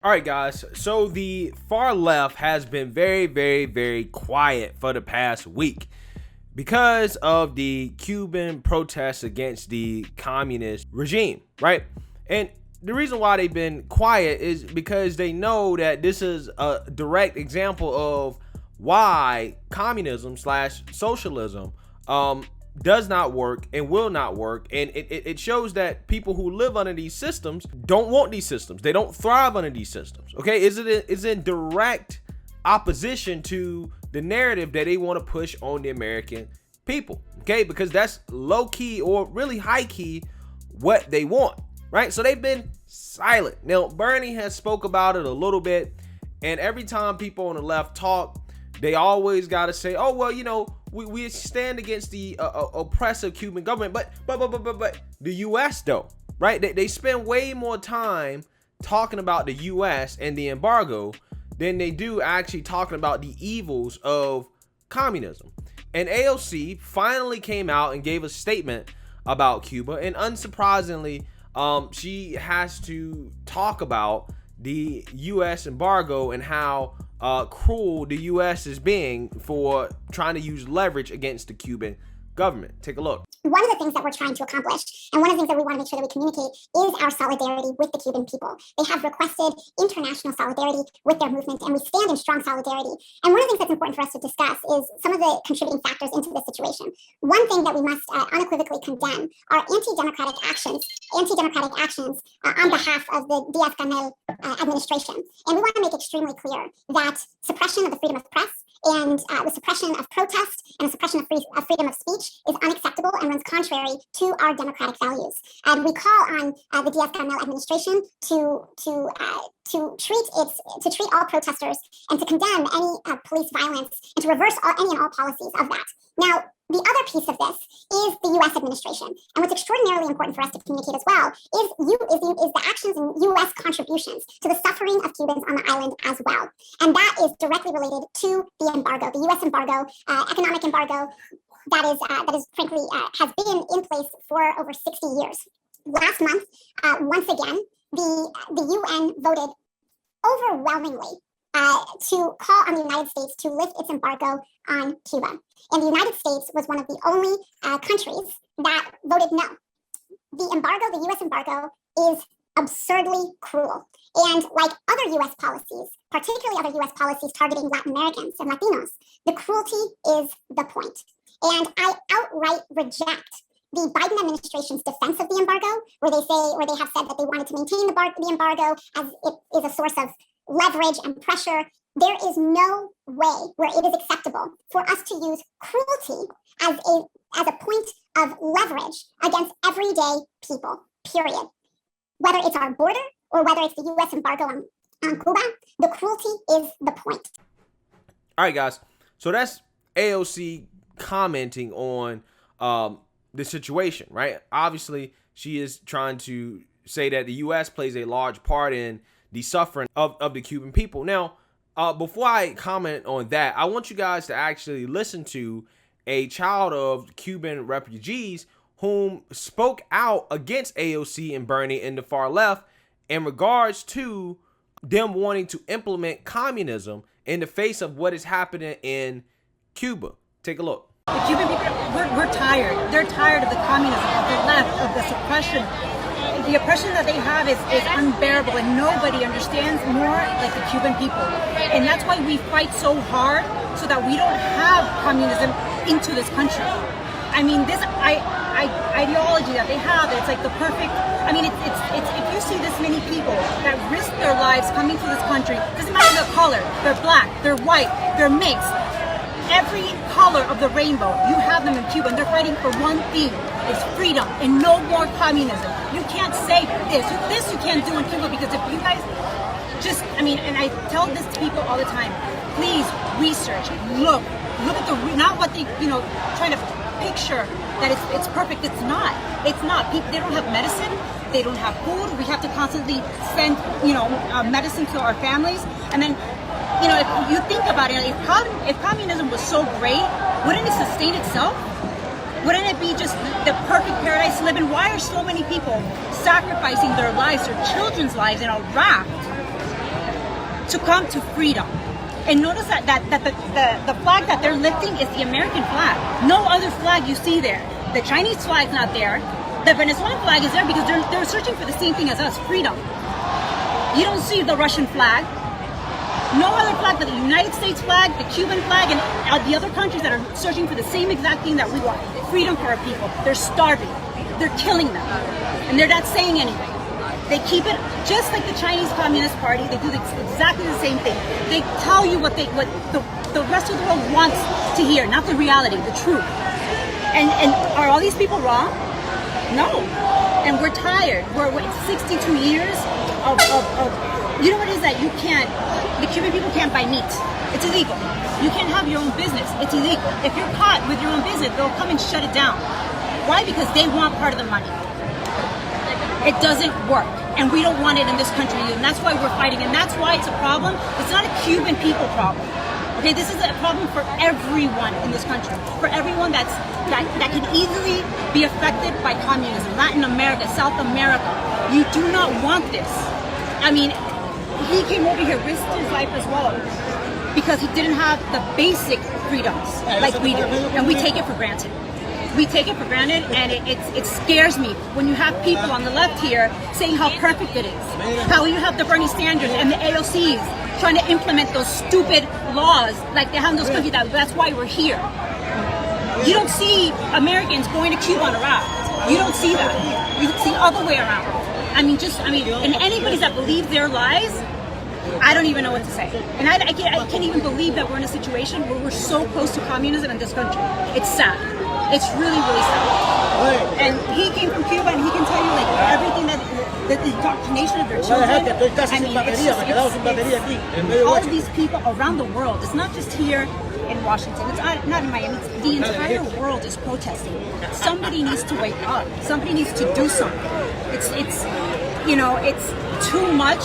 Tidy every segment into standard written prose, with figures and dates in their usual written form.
All right, guys. So the far left has been very quiet for the past week because of the Cuban protests against the communist regime, right? And the reason why they've been quiet is because they know that this is a direct example of why communism slash socialism does not work and will not work. And it shows that people who live under these systems don't want these systems. They don't thrive under these systems. Okay, it's in direct opposition to the narrative that they want to push on the American people. Okay, because that's low key or really high key what they want, right? So they've been silent. Now Bernie has spoke about it a little bit, and every time people on the left talk, they always got to say, oh, well, you know, we stand against the oppressive Cuban government, but the U.S. though, right? They spend way more time talking about the U.S. and the embargo than they do actually talking about the evils of communism. And AOC finally came out and gave a statement about Cuba, and unsurprisingly, she has to talk about the US embargo and how cruel the US is being for trying to use leverage against the Cuban government. Take a look. One of the things that we're trying to accomplish, and one of the things that we want to make sure that we communicate, is our solidarity with the Cuban people. They have requested international solidarity with their movement, and we stand in strong solidarity. And one of the things that's important for us to discuss is some of the contributing factors into this situation. One thing that we must unequivocally condemn are anti-democratic actions on behalf of the Diaz-Canel administration. And we want to make extremely clear that suppression of the freedom of press and the suppression of protest and the suppression of freedom of speech is unacceptable and runs contrary to our democratic values. And we call on the Diaz-Canel administration to treat all protesters and to condemn any police violence and to reverse any and all policies of that. Now, the other piece of this is the U.S. administration. And what's extraordinarily important for us to communicate as well is the actions and U.S. contributions to the suffering of Cubans on the island as well. And that is directly related to the embargo, the U.S. embargo, economic embargo that is frankly has been in place for over 60 years. Last month, once again, the UN voted overwhelmingly to call on the United States to lift its embargo on Cuba. And the United States was one of the only countries that voted no. The embargo, the U.S. embargo, is absurdly cruel. And like other U.S. policies, particularly other U.S. policies targeting Latin Americans and Latinos, the cruelty is the point. And I outright reject the Biden administration's defense of the embargo, where they have said that they wanted to maintain the embargo as it is a source of leverage and pressure. There is no way where it is acceptable for us to use cruelty as a point of leverage against everyday people, period. Whether it's our border or whether it's the U.S. embargo on Cuba, the cruelty is the point. All right, guys. So that's AOC commenting on the situation, right? Obviously, she is trying to say that the U.S. plays a large part in the suffering of the Cuban people. Now, before I comment on that, I want you guys to actually listen to a child of Cuban refugees whom spoke out against AOC and Bernie and the far left in regards to them wanting to implement communism in the face of what is happening in Cuba. Take a look. The Cuban people, we're tired. They're tired of the communism, of the left, of the suppression. The oppression that they have is unbearable, and nobody understands more like the Cuban people. And that's why we fight so hard so that we don't have communism into this country. I mean, this ideology that they have, it's like the perfect. I mean, it's if you see this many people that risk their lives coming to this country, doesn't matter the color, they're black, they're white, they're mixed. Every color of the rainbow, you have them in Cuba, and they're fighting for one thing: is freedom and no more communism. You can't say this you can't do in Cuba, because if you guys just, I mean, and I tell this to people all the time, please research, look at the, not what they, trying to picture that it's perfect. It's not. People, they don't have medicine, they don't have food. We have to constantly send, medicine to our families, and then, if you think about it, if communism was so great, wouldn't it sustain itself? Wouldn't it be just the perfect paradise to live in? Why are so many people sacrificing their lives, their children's lives in a raft to come to freedom. And notice that the flag that they're lifting is the American flag. No other flag you see there. The Chinese flag's not there. The Venezuelan flag is there because they're searching for the same thing as us, freedom. You don't see the Russian flag. No other flag but the United States flag, the Cuban flag, and the other countries that are searching for the same exact thing that we want. Freedom for our people. They're starving. They're killing them. And they're not saying anything. They keep it just like the Chinese Communist Party. They do exactly the same thing. They tell you what the rest of the world wants to hear, not the reality, the truth. And are all these people wrong? No. And we're tired. We're 62 years of you know what it is that you can't, the Cuban people can't buy meat. It's illegal. You can't have your own business. It's illegal. If you're caught with your own business, they'll come and shut it down. Why? Because they want part of the money. It doesn't work. And we don't want it in this country either. And that's why we're fighting. And that's why it's a problem. It's not a Cuban people problem. Okay, this is a problem for everyone in this country. For everyone that can easily be affected by communism. Latin America, South America. You do not want this. I mean, he came over here, risked his life as well, because he didn't have the basic freedoms like we do, and we take it for granted. We take it for granted, and it scares me when you have people on the left here saying how perfect it is, how you have the Bernie Sanders and the AOCs trying to implement those stupid laws like they have in those countries. That's why we're here. You don't see Americans going to Cuba on a raft. You don't see that. You see the other way around. And anybody that believes their lies, I don't even know what to say. And I can't even believe that we're in a situation where we're so close to communism in this country. It's sad. It's really, really sad. And he came from Cuba, and he can tell you like everything that the indoctrination of their children. I mean, it's all of these people around the world. It's not just here in Washington. It's not in Miami. The entire world is protesting. Somebody needs to wake up. Somebody needs to do something. It's too much,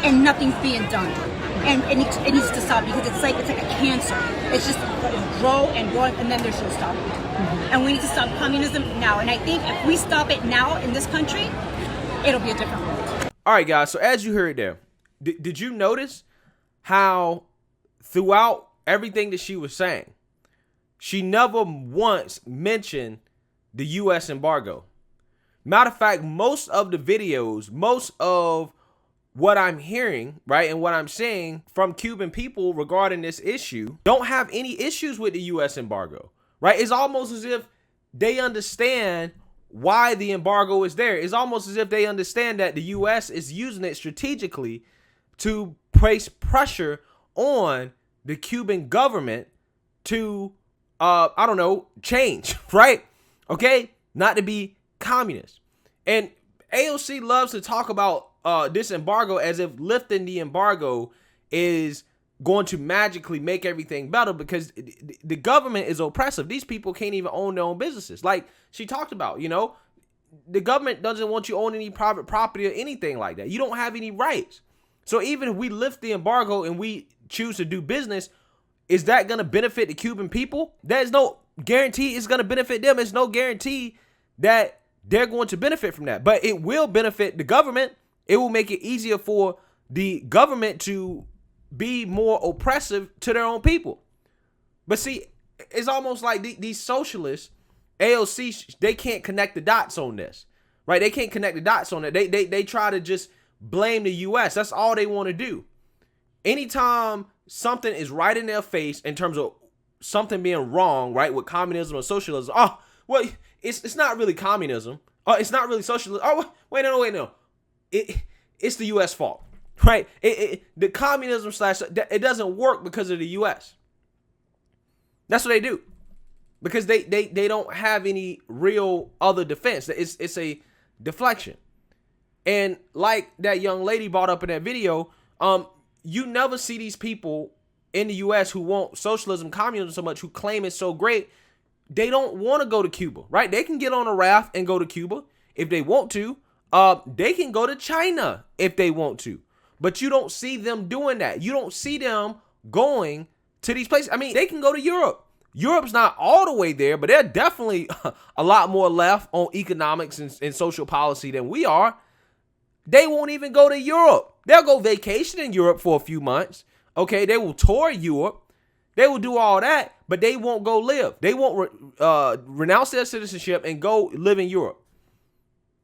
and nothing's being done. And it needs to stop because it's like a cancer. It's just grow and grow, and then there's no stopping. And we need to stop communism now. And I think if we stop it now in this country, it'll be a different world. All right, guys. So as you heard there, did you notice how throughout everything that she was saying, she never once mentioned the US embargo? Matter of fact, most of the videos, most of what I'm hearing, right, and what I'm seeing from Cuban people regarding this issue don't have any issues with the US embargo, right? It's almost as if they understand why the embargo is there. It's almost as if they understand that the US is using it strategically to place pressure on the Cuban government to, change, right? Okay? Not to be communist. And AOC loves to talk about this embargo as if lifting the embargo is going to magically make everything better because the government is oppressive. These people can't even own their own businesses. Like she talked about, the government doesn't want you owning any private property or anything like that. You don't have any rights. So even if we lift the embargo and we choose to do business, is that going to benefit the Cuban people? There's no guarantee it's going to benefit them. There's no guarantee that they're going to benefit from that. But it will benefit the government. It will make it easier for the government to be more oppressive to their own people. But see, it's almost like these socialists, AOC, they can't connect the dots on this, right? They can't connect the dots on it. They try to just blame the U.S. That's all they want to do. Anytime something is right in their face in terms of something being wrong, right, with communism or socialism, it's not really communism. Oh, it's not really socialism. Oh, wait, no. It's the U.S. fault, right? The communism it doesn't work because of the U.S. That's what they do, because they don't have any real other defense. It's a deflection. And like that young lady brought up in that video, you never see these people in the U.S. who want socialism, communism so much, who claim it's so great. They don't want to go to Cuba, right? They can get on a raft and go to Cuba if they want to. They can go to China if they want to. But you don't see them doing that. You don't see them going to these places. I mean, they can go to Europe. Europe's not all the way there, but they're definitely a lot more left on economics and social policy than we are. They won't even go to Europe. They'll go vacation in Europe for a few months. Okay, they will tour Europe. They will do all that, but they won't go live. They won't renounce their citizenship and go live in Europe.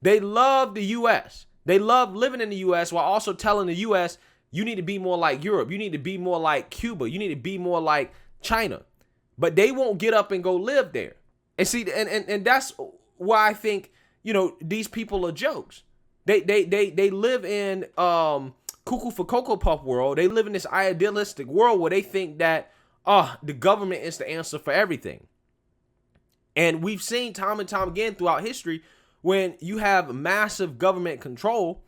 They love the U.S. They love living in the U.S. while also telling the U.S., you need to be more like Europe. You need to be more like Cuba. You need to be more like China. But they won't get up and go live there. And see, and that's why I think, these people are jokes. They live in cuckoo for Cocoa Puff world. They live in this idealistic world where they think that the government is the answer for everything. And we've seen time and time again throughout history, when you have massive government control,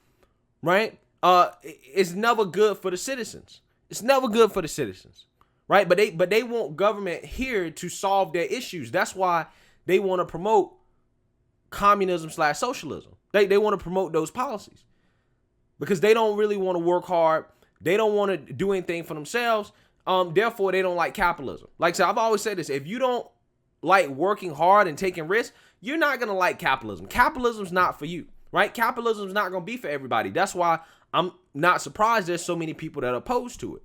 right? It's never good for the citizens. It's never good for the citizens, right? But they want government here to solve their issues. That's why they want to promote communism/socialism. They want to promote those policies because they don't really want to work hard. They don't want to do anything for themselves. Therefore, they don't like capitalism. Like I said, I've always said this. If you don't like working hard and taking risks, you're not going to like capitalism. Capitalism's not for you, right? Capitalism's not going to be for everybody. That's why I'm not surprised there's so many people that are opposed to it,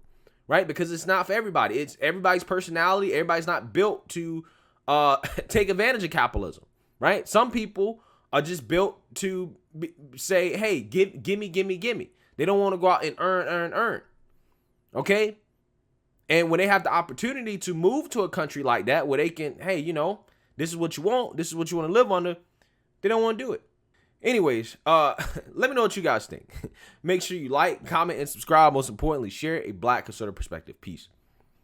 right? Because it's not for everybody. It's everybody's personality. Everybody's not built to take advantage of capitalism, right? Some people are just built to say, hey, give me. They don't want to go out and earn. Okay? And when they have the opportunity to move to a country like that where they can, hey, this is what you want, this is what you want to live under, they don't want to do it. Anyways, let me know what you guys think. Make sure you like, comment, and subscribe. Most importantly, share a Black conservative perspective. Peace.